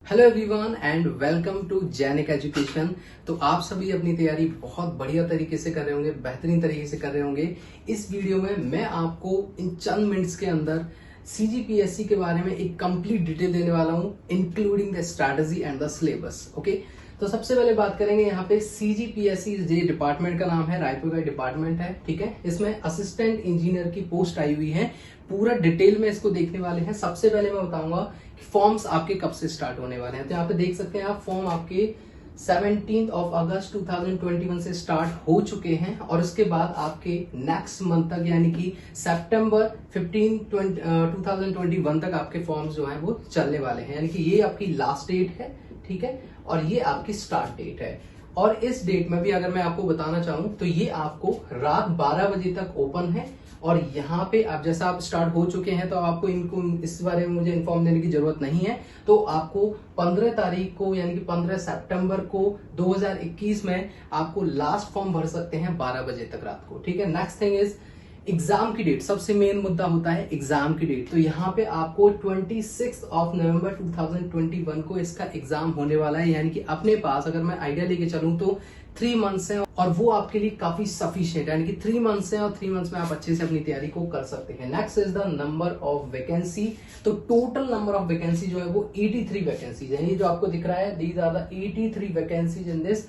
Hello everyone and welcome to Jainik education. तो आप सभी अपनी तैयारी बहुत बढ़िया तरीके से कर रहे होंगे, बेहतरीन तरीके से कर रहे होंगे। इस वीडियो में मैं आपको इन चंद मिनट्स के अंदर सीजीपीएससी के बारे में एक कंप्लीट डिटेल देने वाला हूं, including the strategy and the syllabus. Okay, तो सबसे पहले बात करेंगे यहाँ पे सीजीपीएससी। ये डिपार्टमेंट का नाम है, रायपुर का डिपार्टमेंट है। ठीक है, इसमें असिस्टेंट इंजीनियर की पोस्ट आई हुई है। पूरा डिटेल में इसको देखने वाले हैं। सबसे पहले मैं बताऊंगा कि फॉर्म्स आपके कब से स्टार्ट होने वाले हैं। तो यहाँ पे देख सकते हैं आप, फॉर्म आपके 17 अगस्त 2021 से स्टार्ट हो चुके हैं और उसके बाद आपके नेक्स्ट मंथ तक यानी कि सितंबर 2021 तक आपके फॉर्म्स जो हैं वो चलने वाले हैं। यानी कि ये आपकी लास्ट डेट है, ठीक है, और ये आपकी स्टार्ट डेट है। और इस डेट में भी अगर मैं आपको बताना चाहूं तो ये आपको रात 12 बजे तक ओपन है। और यहाँ पे आप जैसा आप स्टार्ट हो चुके हैं तो आपको इनको इस बारे में मुझे इन्फॉर्म देने की जरूरत नहीं है। तो आपको 15 तारीख को यानी कि 15 सितंबर को 2021 में आपको लास्ट फॉर्म भर सकते हैं 12 बजे तक रात को। ठीक है, नेक्स्ट थिंग इज एग्जाम की डेट। सबसे मेन मुद्दा होता है एग्जाम की डेट। तो यहाँ पे आपको 26 नवंबर 2021 को इसका एग्जाम होने वाला है। यानी कि अपने पास अगर मैं आइडिया लेके चलूं तो 3 मंथ्स हैं और वो आपके लिए काफी सफिशिएंट, यानी कि 3 मंथ्स हैं और 3 मंथ्स में आप अच्छे से अपनी तैयारी को कर सकते हैं। Next is the number of vacancy. तो टोटल नंबर ऑफ वैकेंसी जो है वो 83 वैकेंसीज है। ये जो आपको दिख रहा है, these are the 83 vacancies in this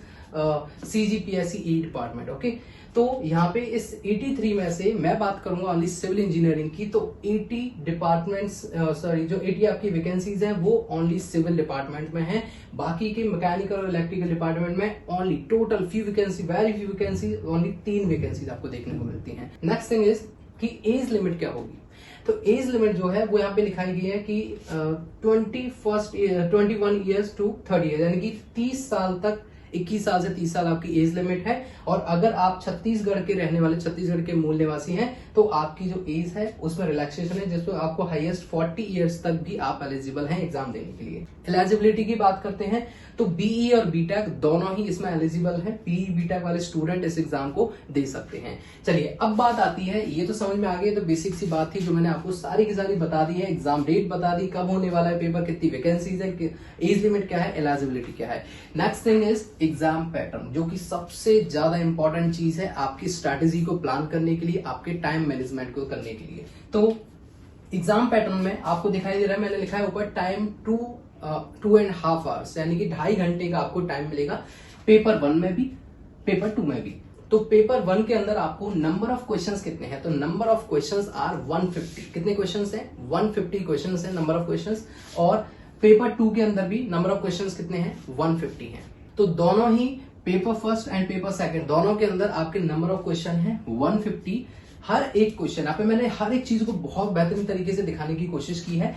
CGPSC E department. Okay, तो यहाँ पे इस 83 में से मैं बात करूंगा ओनली सिविल इंजीनियरिंग की। तो 80 डिपार्टमेंट्स जो 80 आपकी वैकेंसीज हैं वो ओनली सिविल डिपार्टमेंट में हैं। बाकी के मैकेनिकल और इलेक्ट्रिकल डिपार्टमेंट में only total few vacancy, very few vacancy, only 3 vacancies आपको देखने को मिलती हैं। नेक्स्ट थिंग इज कि एज लिमिट क्या होगी। तो एज लिमिट जो है वो यहाँ पे लिखाई गई है कि 21 ईयर्स टू 30 ईयर्स, यानी कि 30 साल तक, 21 साल से 30 साल आपकी एज लिमिट है। और अगर आप छत्तीसगढ़ के रहने वाले, छत्तीसगढ़ के मूल निवासी हैं तो आपकी जो एज है उसमें रिलैक्सेशन है, जिसमें आपको हाईएस्ट 40 इयर्स तक भी आप एलिजिबल हैं एग्जाम देने के लिए। एलिजिबिलिटी की बात करते हैं तो बीई और बीटेक दोनों ही इसमें एलिजिबल हैं। बीई बीटेक वाले स्टूडेंट इस एग्जाम को दे सकते हैं। चलिए, अब बात आती है, ये तो समझ में आ गई, तो बेसिक सी बात थी जो मैंने आपको सारी की सारी बता दी है। एग्जाम डेट बता दी, कब होने वाला है पेपर, कितनी वैकेंसीज है, एज लिमिट क्या है, एलिजिबिलिटी क्या है। Next thing is exam pattern, जो कि सबसे ज्यादा इंपॉर्टेंट चीज है आपकी स्ट्रैटेजी को प्लान करने के लिए, आपके टाइम मैनेजमेंट को करने के लिए। तो एग्जाम पैटर्न में आपको दिखाई दे रहा है, मैंने लिखा है ऊपर टाइम 2.5 आवर्स, यानी कि 2.5 घंटे का आपको टाइम मिलेगा पेपर 1 में भी, पेपर 2 में भी। तो पेपर 1 के अंदर आपको नंबर ऑफ क्वेश्चंस कितने हैं, तो नंबर ऑफ क्वेश्चंस आर 150। कितने क्वेश्चंस हैं, 150 क्वेश्चंस हैं नंबर ऑफ क्वेश्चंस। और पेपर 2 के अंदर भी नंबर ऑफ क्वेश्चंस कितने हैं, 150 हैं। तो दोनों ही paper first and paper second दोनों के अंदर आपके नंबर ऑफ क्वेश्चन है 150। हर एक क्वेश्चन, यहाँ पे मैंने हर एक चीज को बहुत बेहतरीन तरीके से दिखाने की कोशिश की है।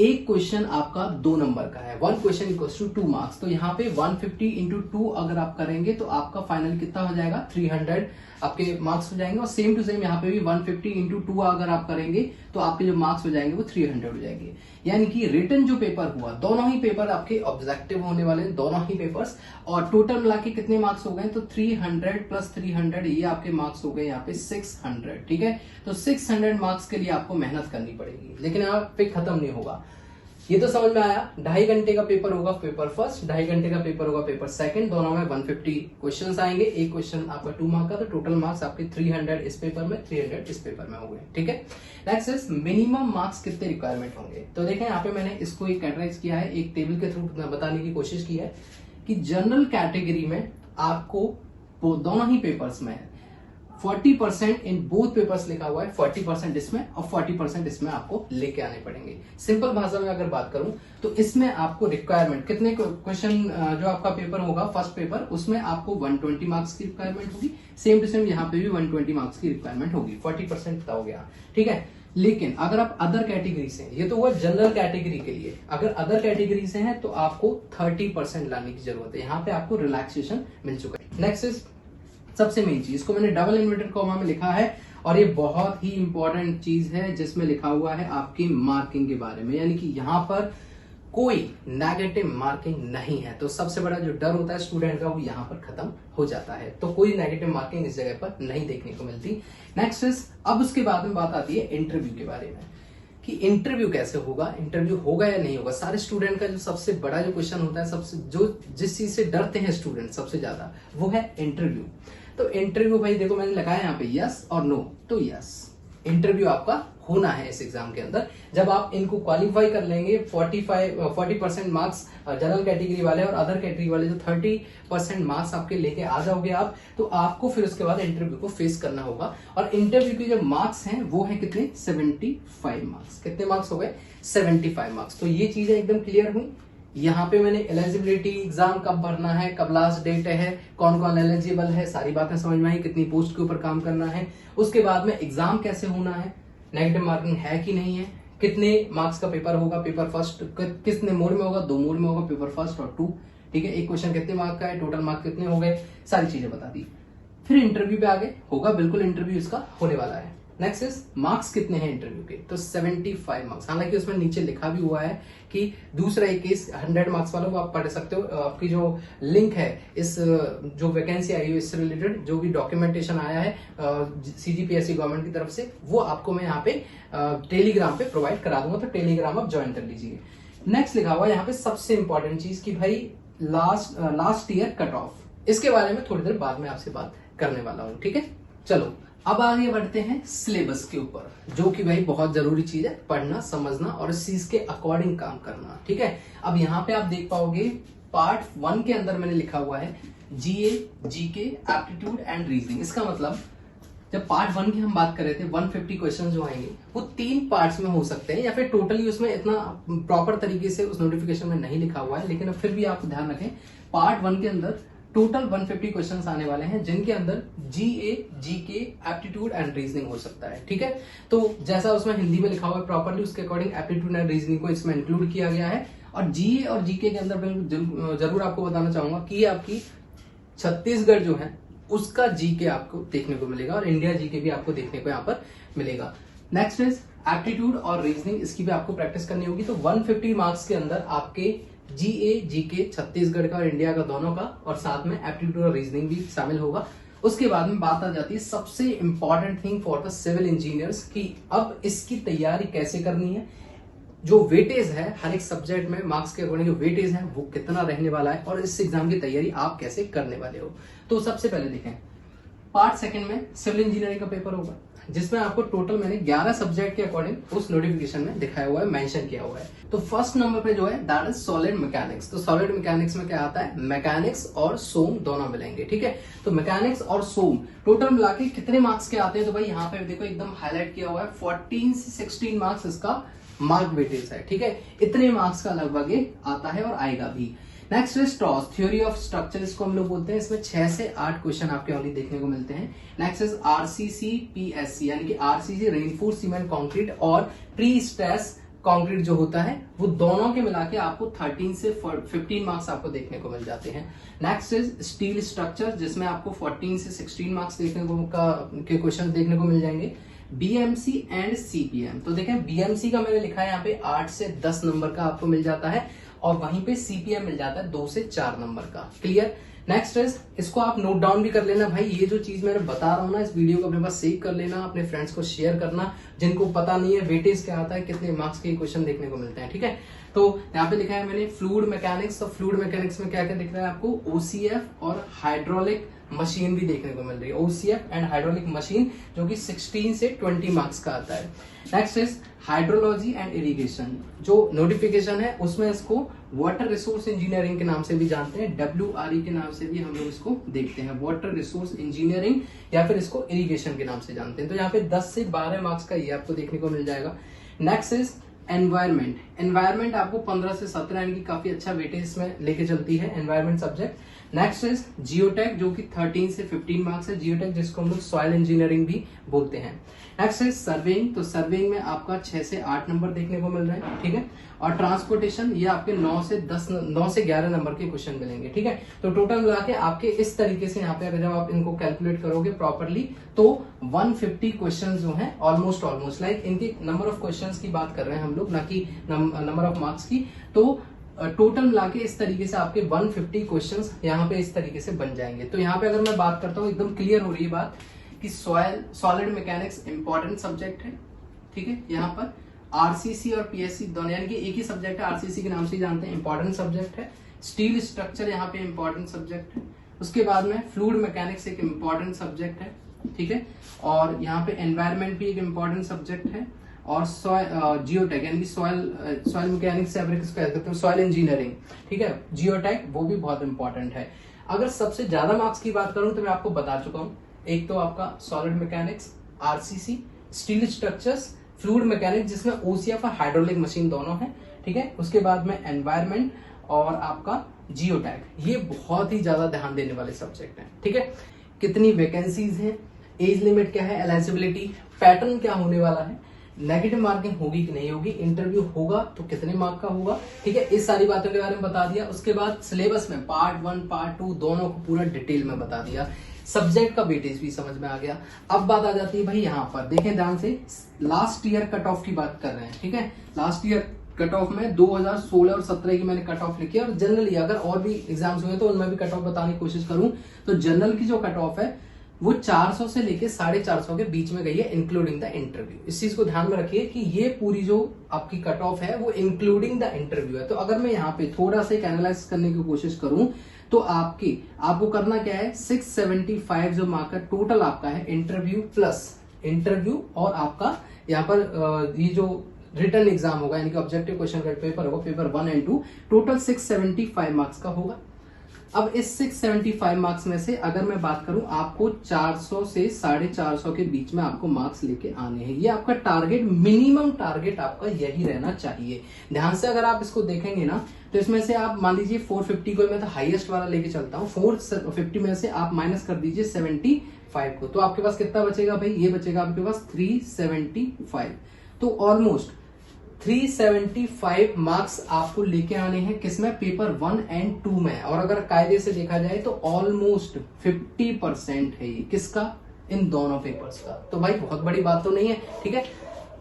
एक क्वेश्चन आपका 2 नंबर का है, 1 क्वेश्चन इक्वल्स टू 2 मार्क्स। तो यहाँ पे 150 इंटू 2 अगर आप करेंगे तो आपका फाइनल कितना हो जाएगा, 300 आपके मार्क्स हो जाएंगे। और सेम टू सेम यहाँ पे भी 150 इंटू 2 अगर आप करेंगे तो आपके जो मार्क्स हो जाएंगे वो 300 हो जाएंगे। यानी कि रिटन जो पेपर हुआ, दोनों ही पेपर आपके ऑब्जेक्टिव होने वाले हैं, दोनों ही पेपर्स। और टोटल मिला के कितने मार्क्स हो गए, तो 300 प्लस 300 ये आपके मार्क्स हो गए यहाँ पे 600। ठीक है, तो 600 मार्क्स के लिए आपको मेहनत करनी पड़ेगी, लेकिन यहाँ पे खत्म नहीं होगा। ये तो समझ में आया। 2.5 घंटे का पेपर होगा पेपर फर्स्ट, 2.5 घंटे का पेपर होगा पेपर सेकंड। दोनों में 150 क्वेश्चंस आएंगे। एक क्वेश्चन आपका 2 मार्क का, तो टोटल मार्क्स आपके 300 इस पेपर में, 300 इस पेपर में हो गए। ठीक है, नेक्स्ट इज मिनिमम मार्क्स कितने रिक्वायरमेंट होंगे। तो देखें यहाँ पे मैंने इसको एक कैटेगराइज किया है, एक टेबल के थ्रू बताने की कोशिश की है कि जनरल कैटेगरी में आपको दोनों ही पेपर्स में 40% इन बोथ पेपर्स लिखा हुआ है, 40% इसमें और 40% इसमें आपको लेके आने पड़ेंगे। सिंपल भाषा में अगर बात करूं तो इसमें आपको रिक्वायरमेंट कितने क्वेश्चन, जो आपका पेपर होगा फर्स्ट पेपर, उसमें आपको 120 मार्क्स की रिक्वायरमेंट होगी। सेम टू सेम यहाँ पे भी 120 मार्क्स की रिक्वायरमेंट होगी, 40% हो गया। ठीक है, लेकिन अगर आप अदर कैटेगरी से, ये तो हुआ जनरल कैटेगरी के लिए, अगर अदर कैटेगरी से हैं तो आपको 30% लाने की जरूरत है। यहाँ पे आपको रिलैक्सेशन मिल चुका है। नेक्स्ट इज सबसे मेन चीज, इसको मैंने डबल इन्वर्टेड कॉमा में लिखा है और ये बहुत ही इंपॉर्टेंट चीज है, जिसमें लिखा हुआ है आपकी मार्किंग के बारे में। यानी कि यहाँ पर कोई नेगेटिव मार्किंग नहीं है। तो सबसे बड़ा जो डर होता है स्टूडेंट का वो यहाँ पर खत्म हो जाता है। तो कोई नेगेटिव मार्किंग इस जगह पर नहीं देखने को मिलती। नेक्स्ट इज, अब उसके बाद में बात आती है इंटरव्यू के बारे में। कि इंटरव्यू कैसे होगा, इंटरव्यू होगा या नहीं होगा। सारे स्टूडेंट का जो सबसे बड़ा जो क्वेश्चन होता है, सबसे जो जिस चीज से डरते हैं स्टूडेंट सबसे ज्यादा, वो है इंटरव्यू। तो इंटरव्यू भाई देखो मैंने लगाया यहाँ पे यस और नो, तो यस इंटरव्यू आपका होना है इस एग्जाम के अंदर। जब आप इनको क्वालिफाई कर लेंगे 40% मार्क्स जनरल कैटेगरी वाले और अदर कैटेगरी वाले जो 30% मार्क्स आपके लेके आ जाओगे आप, तो आपको फिर उसके बाद इंटरव्यू को फेस करना होगा। और इंटरव्यू के जो मार्क्स हैं वो है कितने, 75 मार्क्स। कितने मार्क्स हो गए, 75 मार्क्स। तो ये चीजें एकदम क्लियर हुई। यहाँ पे मैंने एलिजिबिलिटी, एग्जाम कब भरना है, कब लास्ट डेट है, कौन कौन एलिजिबल है, सारी बातें समझ में आई, कितनी पोस्ट के ऊपर काम करना है। उसके बाद में एग्जाम कैसे होना है, नेगेटिव मार्किंग है कि नहीं है, कितने मार्क्स का पेपर होगा, पेपर फर्स्ट कितने मोड में होगा, 2 मोड में होगा, पेपर फर्स्ट और 2, ठीक है। एक क्वेश्चन कितने मार्क का है, टोटल मार्क कितने हो गए, सारी चीजें बता दी। फिर इंटरव्यू पे आगे होगा, बिल्कुल इंटरव्यू इसका होने वाला है। नेक्स्ट इज मार्क्स कितने हैं इंटरव्यू के, तो 75 मार्क्स। हालांकि उसमें नीचे लिखा भी हुआ है कि दूसरा एक केस 100 मार्क्स वाला वो आप पढ़ सकते हो। आपकी जो लिंक है, इस जो वैकेंसी आई है इससे रिलेटेड जो भी डॉक्यूमेंटेशन आया है CGPSC गवर्नमेंट की तरफ से, वो आपको मैं यहाँ पे टेलीग्राम पे प्रोवाइड करा दूंगा, तो टेलीग्राम आप ज्वाइन कर लीजिए। नेक्स्ट लिखा हुआ यहाँ पे सबसे इंपॉर्टेंट चीज की भाई लास्ट ईयर कट ऑफ, इसके बारे में थोड़ी देर बाद में आपसे बात करने वाला हूँ, ठीक है। चलो अब आगे बढ़ते हैं सिलेबस के ऊपर, जो कि भाई बहुत जरूरी चीज है, पढ़ना समझना और इस चीज के अकॉर्डिंग काम करना, ठीक है। अब यहाँ पे आप देख पाओगे पार्ट 1 के अंदर मैंने लिखा हुआ है GA, GK, aptitude and reasoning. इसका मतलब जब पार्ट 1 की हम बात कर रहे थे 150 क्वेश्चन जो आएंगे वो 3 पार्ट्स में हो सकते हैं, या फिर टोटली उसमें इतना प्रॉपर तरीके से उस नोटिफिकेशन में नहीं लिखा हुआ है, लेकिन अब फिर भी आप ध्यान रखें पार्ट 1 के अंदर टोटल 150 क्वेश्चंस आने वाले हैं, जिनके अंदर GA, GK, aptitude and reasoning हो सकता है, ठीक है। तो जैसा उसमें हिंदी में लिखा हुआ है प्रॉपरली उसके अकॉर्डिंग एप्टीट्यूड एंड रीजनिंग को इसमें इंक्लूड किया गया है। और GA और GK के अंदर मैं जरूर आपको बताना चाहूंगा कि आपकी छत्तीसगढ़ जो है उसका GK आपको देखने को मिलेगा और इंडिया GK भी आपको देखने को यहाँ पर मिलेगा। नेक्स्ट इज एप्टीट्यूड और रीजनिंग, इसकी भी आपको प्रैक्टिस करनी होगी। तो 150 मार्क्स के अंदर आपके GA, GK छत्तीसगढ़ का और इंडिया का दोनों का, और साथ में एप्टीट्यूड और रीजनिंग भी शामिल होगा। उसके बाद में बात आ जाती है सबसे important thing for the civil engineers की अब इसकी तैयारी कैसे करनी है। जो वेटेज है हर एक सब्जेक्ट में मार्क्स के अकॉर्डिंग जो वेटेज है वो कितना रहने वाला है और इस एग्जाम की तैयारी आप कैसे करने वाले हो। तो सबसे पहले देखें पार्ट 2 में सिविल इंजीनियरिंग का पेपर होगा, जिसमें आपको टोटल मैंने 11 सब्जेक्ट के अकॉर्डिंग उस नोटिफिकेशन में दिखाया हुआ है, मेंशन किया हुआ है। तो फर्स्ट नंबर पे जो है दैट इज सॉलिड मैकेनिक्स। तो सॉलिड मैकेनिक्स में क्या आता है, मैकेनिक्स और सोम दोनों मिलेंगे, ठीक है। तो मैकेनिक्स और सोम टोटल मिला के कितने मार्क्स के आते हैं, तो भाई यहाँ पे देखो एकदम हाईलाइट किया हुआ है 14 से 16 मार्क्स इसका मार्क वेटेज है, ठीक है। इतने मार्क्स का लगभग आता है और आएगा भी। Next is toss, theory of structure इसको हम लोग बोलते हैं। इसमें 6 से 8 क्वेश्चन आपके ओनली देखने को मिलते हैं। नेक्स्ट इज RCC PSC, यानी कि RCC रेनफोर्स सीमेंट कंक्रीट और प्री स्ट्रेस कंक्रीट जो होता है वो दोनों के मिला के आपको 13 से 15 मार्क्स आपको देखने को मिल जाते हैं। नेक्स्ट इज स्टील स्ट्रक्चर, जिसमें आपको 14 से 16 मार्क्स देखने को के क्वेश्चन देखने को मिल जाएंगे। BMC एंड CPM, तो देखें BMC का मैंने लिखा है यहाँ पे 8 से 10 नंबर का आपको मिल जाता है, और वहीं पे CPM मिल जाता है 2 से 4 नंबर का। क्लियर। नेक्स्ट इज, इसको आप नोट डाउन भी कर लेना भाई, ये जो चीज मैंने बता रहा हूँ ना, इस वीडियो को अपने पास सेव कर लेना, अपने फ्रेंड्स को शेयर करना जिनको पता नहीं है वेटेज क्या आता है, कितने मार्क्स के क्वेश्चन देखने को मिलते हैं, ठीक है। तो यहाँ पे लिखा है मैंने फ्लूइड मैकेनिक्स, तो फ्लूइड मैकेनिक्स में क्या क्या दिख रहा है आपको, OCF और हाइड्रोलिक मशीन भी देखने को मिल रही है। OCF एंड हाइड्रोलिक मशीन जो कि 16 से 20 मार्क्स का आता है। Next is hydrology and irrigation, जो नोटिफिकेशन है उसमें इसको वाटर रिसोर्स इंजीनियरिंग के नाम से भी जानते हैं, WRE के नाम से भी हम लोग इसको देखते हैं, वाटर रिसोर्स इंजीनियरिंग, या फिर इसको इरिगेशन के नाम से जानते हैं। तो यहाँ पे 10 से 12 मार्क्स का ये आपको देखने को मिल जाएगा। नेक्स्ट इज एनवायरमेंट, एनवायरमेंट आपको 15 से 17 यानी कि काफी अच्छा वेटेज इसमें लेके चलती है environment subject. Next is geotech, जो कि 13 से 15 मार्क्स है, जियोटेक जिसको हम लोग सॉइल इंजीनियरिंग भी बोलते हैं। नेक्स्ट इज सर्वेइंग, तो सर्वेइंग में आपका 6 से 8 नंबर देखने को मिल रहे हैं, ठीक है। और ट्रांसपोर्टेशन ये आपके 9 से 11 नंबर के क्वेश्चन मिलेंगे, ठीक है। तो टोटल मिला के आपके इस तरीके से यहाँ पे अगर जब आप इनको कैलकुलेट करोगे प्रॉपरली तो 150 क्वेश्चन जो है ऑलमोस्ट लाइक इनके नंबर ऑफ क्वेश्चन की बात कर रहे हैं हम लोग, ना कि नंबर ऑफ मार्क्स की। तो टोटल मिला के इस तरीके से आपके 150 क्वेश्चंस यहाँ पे इस तरीके से बन जाएंगे। तो यहाँ पे अगर मैं बात करता हूँ एकदम क्लियर हो रही है बात कि सॉलिड मैकेनिक्स इंपॉर्टेंट सब्जेक्ट है, ठीक है। यहाँ पर आरसीसी और पीएससी दोनों, यानी कि एक ही सब्जेक्ट है, आरसीसी के नाम से ही जानते हैं, इंपॉर्टेंट सब्जेक्ट है। स्टील स्ट्रक्चर यहाँ पे इंपॉर्टेंट सब्जेक्ट है। उसके बाद में फ्लूइड मैकेनिक्स एक इंपॉर्टेंट सब्जेक्ट है, ठीक है। और यहाँ पे एनवायरमेंट भी एक इंपॉर्टेंट सब्जेक्ट है। और जियोटेक यानी कि सॉइल मैकेनिक्स से कह सकते हो, सॉइल इंजीनियरिंग, ठीक है, जियोटेक वो भी बहुत इंपॉर्टेंट है। अगर सबसे ज्यादा मार्क्स की बात करूं तो मैं आपको बता चुका हूं, एक तो आपका solid mechanics, RCC, steel structures, fluid mechanics जिसमें ओसीएफ और हाइड्रोलिक मशीन दोनों है, ठीक है। उसके बाद में एनवायरमेंट और आपका जियोटैग, ये बहुत ही ज्यादा ध्यान देने वाले सब्जेक्ट हैं, ठीक है। कितनी वैकेंसीज हैं, एज लिमिट क्या है, एलिजिबिलिटी, पैटर्न क्या होने वाला है, नेगेटिव मार्किंग होगी कि नहीं होगी, इंटरव्यू होगा तो कितने मार्क का होगा, ठीक है, इस सारी बातों के बारे में बता दिया। उसके बाद सिलेबस में पार्ट 1 पार्ट 2 दोनों को पूरा डिटेल में बता दिया, सब्जेक्ट का वेटेज भी समझ में आ गया। अब बात आ जाती है भाई यहाँ पर, देखें ध्यान से, लास्ट ईयर कट ऑफ की बात कर रहे हैं, ठीक है। लास्ट ईयर कट ऑफ में 2016 और 17 की मैंने कट ऑफ लिखी है, और जनरली अगर और भी एग्जाम्स हुए तो उनमें भी कट ऑफ बताने की कोशिश करूं तो जनरल की जो कट ऑफ है वो 400 से लेके 450 के बीच में गई है, इंक्लूडिंग द इंटरव्यू। इस चीज को ध्यान में रखिए कि ये पूरी जो आपकी कट ऑफ है वो इंक्लूडिंग द इंटरव्यू है। तो अगर मैं यहाँ पे थोड़ा सा एनालाइज करने की कोशिश करूं तो आपको करना क्या है, 675 जो मार्क है टोटल आपका है, इंटरव्यू प्लस इंटरव्यू और आपका यहाँ पर ये जो रिटर्न एग्जाम होगा, यानी कि ऑब्जेक्टिव क्वेश्चन का पेपर होगा, पेपर 1 और 2, टोटल 675 मार्क्स का होगा। अब इस 675 मार्क्स में से अगर मैं बात करूं, आपको 400 से 450 के बीच में आपको मार्क्स लेके आने हैं। ये आपका टारगेट, मिनिमम टारगेट आपका यही रहना चाहिए। ध्यान से अगर आप इसको देखेंगे ना तो इसमें से आप मान लीजिए 450 को मैं तो हाईएस्ट वाला लेके चलता हूँ, 450 में से आप माइनस कर दीजिए 75 को, तो आपके पास कितना बचेगा भाई, ये बचेगा आपके पास 375। तो ऑलमोस्ट 375 मार्क्स आपको लेके आने हैं, किसमें, पेपर 1 और 2 में। और अगर कायदे से देखा जाए तो ऑलमोस्ट 50% है ये, किसका, इन दोनों पेपर्स का। तो भाई बहुत बड़ी बात तो नहीं है, ठीक है।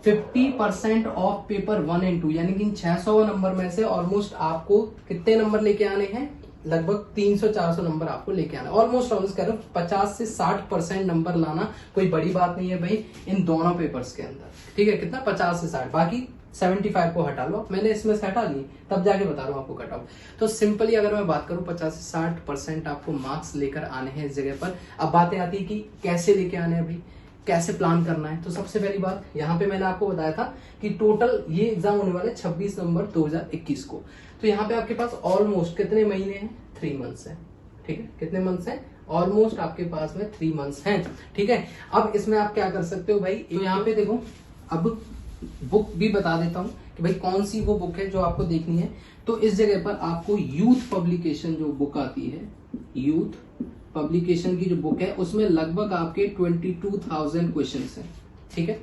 50% ऑफ पेपर 1 और 2, यानी कि इन 600 नंबर में से ऑलमोस्ट आपको कितने नंबर लेके आने हैं, लगभग 300-400 नंबर आपको लेके आना। ऑलमोस्ट कह रहा हूँ 50 से 60% नंबर लाना कोई बड़ी बात नहीं है भाई इन दोनों पेपर्स के अंदर, ठीक है। कितना, 50 से 60, बाकी 75 को हटा लो, मैंने इसमें से हटा ली, तब जाके बता रहा हूँ आपको कट ऑफ। तो सिंपली अगर मैं बात करूं 50 से 60% आपको मार्क्स लेकर आने हैं इस जगह पर। अब बातें आती है कि कैसे लेके आने हैं भाई, कैसे प्लान करना है। तो सबसे पहली बात यहाँ पे मैंने आपको बताया था कि टोटल ये एग्जाम होने वाले 26 नवंबर 2021 को। तो यहाँ पे आपके पास ऑलमोस्ट कितने महीने हैं, 3 मंथ्स है, ठीक है। कितने मंथ्स हैं, ऑलमोस्ट आपके पास में 3 मंथ्स हैं, ठीक है। अब इसमें आप क्या कर सकते हो भाई, तो यहाँ पे देखो, अब बुक भी बता देता हूं कि भाई कौन सी वो बुक है जो आपको देखनी है। तो इस जगह पर आपको यूथ पब्लिकेशन जो बुक आती है, यूथ पब्लिकेशन की जो बुक है उसमें लगभग आपके 22,000 क्वेश्चंस हैं, ठीक है।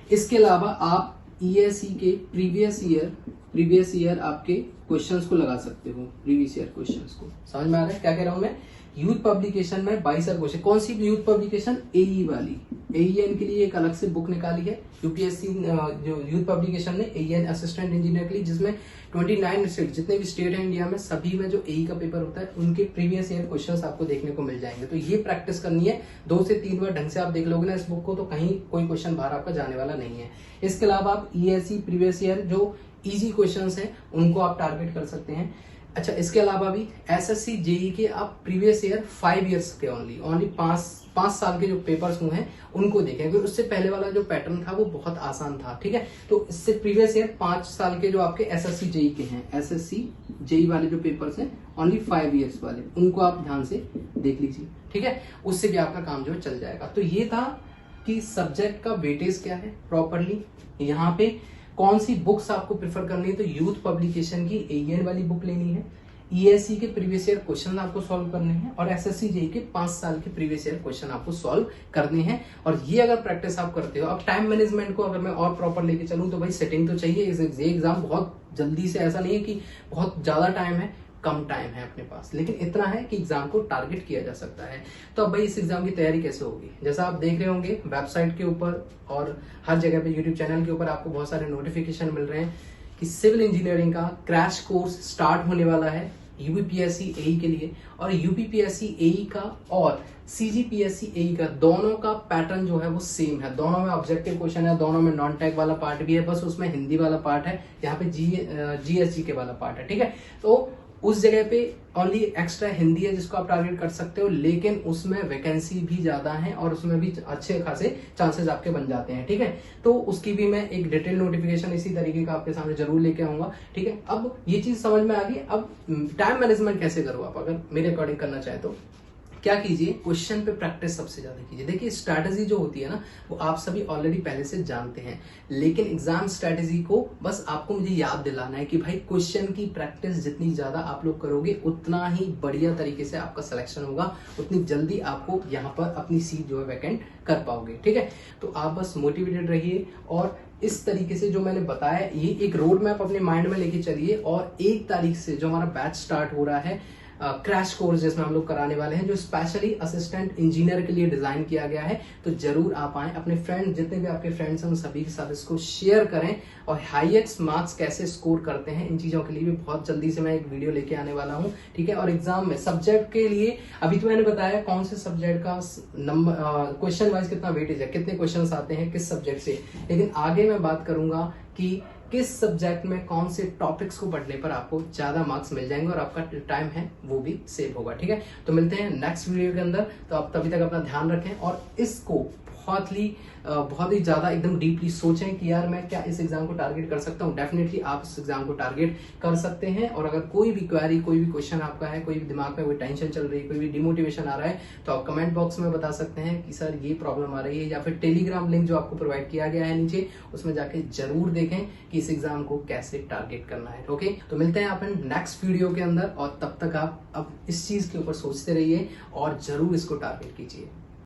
इसके अलावा आप ईएसई के प्रीवियस ईयर आपके क्वेश्चंस को लगा सकते हो, प्रीवियस ईयर क्वेश्चंस को। समझ में आ रहा है क्या कह रहा हूं मैं। यूथ पब्लिकेशन में 22 क्वेश्चन, कौन सी यूथ पब्लिकेशन, एई वाली, एईएन के लिए एक अलग से बुक निकाली है यूपीएससी जो यूथ पब्लिकेशन ने, एईएन असिस्टेंट इंजीनियर के लिए, जिसमें 29 स्टेट, जितने भी स्टेट है इंडिया में, सभी में जो एई का पेपर होता है उनके प्रीवियस ईयर क्वेश्चंस आपको देखने को मिल जाएंगे। तो ये प्रैक्टिस करनी है, 2 से 3 बार ढंग से आप देख लोगे ना इस बुक को, तो कहीं कोई क्वेश्चन बाहर आपका जाने वाला नहीं है। इसके अलावा आप ईएसई प्रीवियस ईयर जो इजी क्वेश्चंस हैं उनको आप टारगेट कर सकते हैं। अच्छा, इसके अलावा भी एसएससी जेई के आप प्रीवियस ईयर 5 इयर्स के ओनली 5 साल के जो पेपर्स हुए हैं उनको देखें, क्योंकि उससे पहले वाला जो पैटर्न था वो बहुत आसान था, ठीक है। तो इससे प्रीवियस ईयर 5 साल के जो आपके एसएससी जेई के हैं, एसएससी जेई वाले जो पेपर्स हैं ओनली 5 इयर्स वाले, उनको आप ध्यान से देख लीजिए, ठीक है। उससे भी आपका काम जो है चल जाएगा। तो ये था कि सब्जेक्ट का वेटेज क्या है प्रॉपरली, यहाँ पे कौन सी बुक्स आपको प्रेफर करनी है। तो यूथ पब्लिकेशन की एईएन वाली बुक लेनी है, ईएससी के प्रीवियस ईयर क्वेश्चन आपको सॉल्व करने हैं, और एसएससी जेई के 5 साल के प्रीवियस ईयर क्वेश्चन आपको सॉल्व करने हैं। और ये अगर प्रैक्टिस आप करते हो, अब टाइम मैनेजमेंट को अगर मैं और प्रॉपर लेके चलूं तो भाई सेटिंग तो चाहिए। ये एग्जाम बहुत जल्दी से, ऐसा नहीं है कि बहुत ज्यादा टाइम है, कम टाइम है अपने पास, लेकिन इतना है कि एग्जाम को टारगेट किया जा सकता है। तो अब भाई इस एग्जाम की तैयारी कैसे होगी, जैसा आप देख रहे होंगे वेबसाइट के ऊपर और हर जगह पे यूट्यूब चैनल के ऊपर आपको बहुत सारे नोटिफिकेशन मिल रहे हैं कि सिविल इंजीनियरिंग का क्रैश कोर्स स्टार्ट होने वाला है। यूपीपीएससी एई के लिए। और यूपीपीएससी एई का और सीजीपीएससी एई का दोनों का पैटर्न जो है वो सेम है। दोनों में ऑब्जेक्टिव क्वेश्चन है, दोनों में नॉन टैग वाला पार्ट भी है, बस उसमें हिंदी वाला पार्ट है, यहाँ पे जीएसजी के वाला पार्ट है। ठीक है, तो उस जगह पे ओनली एक्स्ट्रा हिंदी है जिसको आप टारगेट कर सकते हो, लेकिन उसमें वैकेंसी भी ज्यादा है और उसमें भी अच्छे खासे चांसेस आपके बन जाते हैं। ठीक है, तो उसकी भी मैं एक डिटेल नोटिफिकेशन इसी तरीके का आपके सामने जरूर लेके आऊंगा। ठीक है, अब ये चीज समझ में आ गई। अब टाइम मैनेजमेंट कैसे करो आप, अगर मेरे अकॉर्डिंग करना चाहे तो क्या कीजिए, क्वेश्चन पे प्रैक्टिस सबसे ज्यादा कीजिए। देखिए स्ट्रैटेजी जो होती है ना, वो आप सभी ऑलरेडी पहले से जानते हैं, लेकिन एग्जाम स्ट्रैटेजी को बस आपको मुझे याद दिलाना है कि भाई क्वेश्चन की प्रैक्टिस जितनी ज्यादा आप लोग करोगे उतना ही बढ़िया तरीके से आपका सिलेक्शन होगा, उतनी जल्दी आपको यहाँ पर अपनी सीट जो है वैकेंट कर पाओगे। ठीक है, तो आप बस मोटिवेटेड रहिए और इस तरीके से जो मैंने बताया ये एक रोड मैप अपने माइंड में लेके चलिए। और 1 तारीख से जो हमारा बैच स्टार्ट हो रहा है क्रैश कोर्स जिसमें हम लोग कराने वाले हैं, जो स्पेशली असिस्टेंट इंजीनियर के लिए डिजाइन किया गया है, तो जरूर आप आए, अपने फ्रेंड जितने भी आपके फ्रेंड्स हैं उन सभी के साथ इसको शेयर करें। और हाईएस्ट मार्क्स कैसे स्कोर करते हैं इन चीजों के लिए भी बहुत जल्दी से मैं एक वीडियो लेके आने वाला हूं। ठीक है, और एग्जाम में सब्जेक्ट के लिए अभी तो मैंने बताया कौन से सब्जेक्ट का नंबर क्वेश्चन वाइज कितना वेटेज है, कितने क्वेश्चन आते हैं किस सब्जेक्ट से, लेकिन आगे मैं बात करूंगा कि किस सब्जेक्ट में कौन से टॉपिक्स को पढ़ने पर आपको ज्यादा मार्क्स मिल जाएंगे और आपका टाइम है वो भी सेव होगा। ठीक है, तो मिलते हैं नेक्स्ट वीडियो के अंदर। तो आप तभी तक अपना ध्यान रखें और इसको बहुत ही ज्यादा एकदम डीपली सोचें कि यार मैं क्या इस एग्जाम को टारगेट कर सकता हूँ। डेफिनेटली आप इस एग्जाम को टारगेट कर सकते हैं। और अगर कोई भी क्वेरी, कोई भी क्वेश्चन आपका है, कोई भी दिमाग में कोई टेंशन चल रही है, कोई भी डिमोटिवेशन आ रहा है, तो आप कमेंट बॉक्स में बता सकते हैं कि सर ये प्रॉब्लम आ रही है, या फिर टेलीग्राम लिंक जो आपको प्रोवाइड किया गया है नीचे, उसमें जाके जरूर देखें कि इस एग्जाम को कैसे टारगेट करना है। ओके, तो मिलते हैं अपन नेक्स्ट वीडियो के अंदर, और तब तक आप अब इस चीज के ऊपर सोचते रहिए और जरूर इसको टारगेट कीजिए।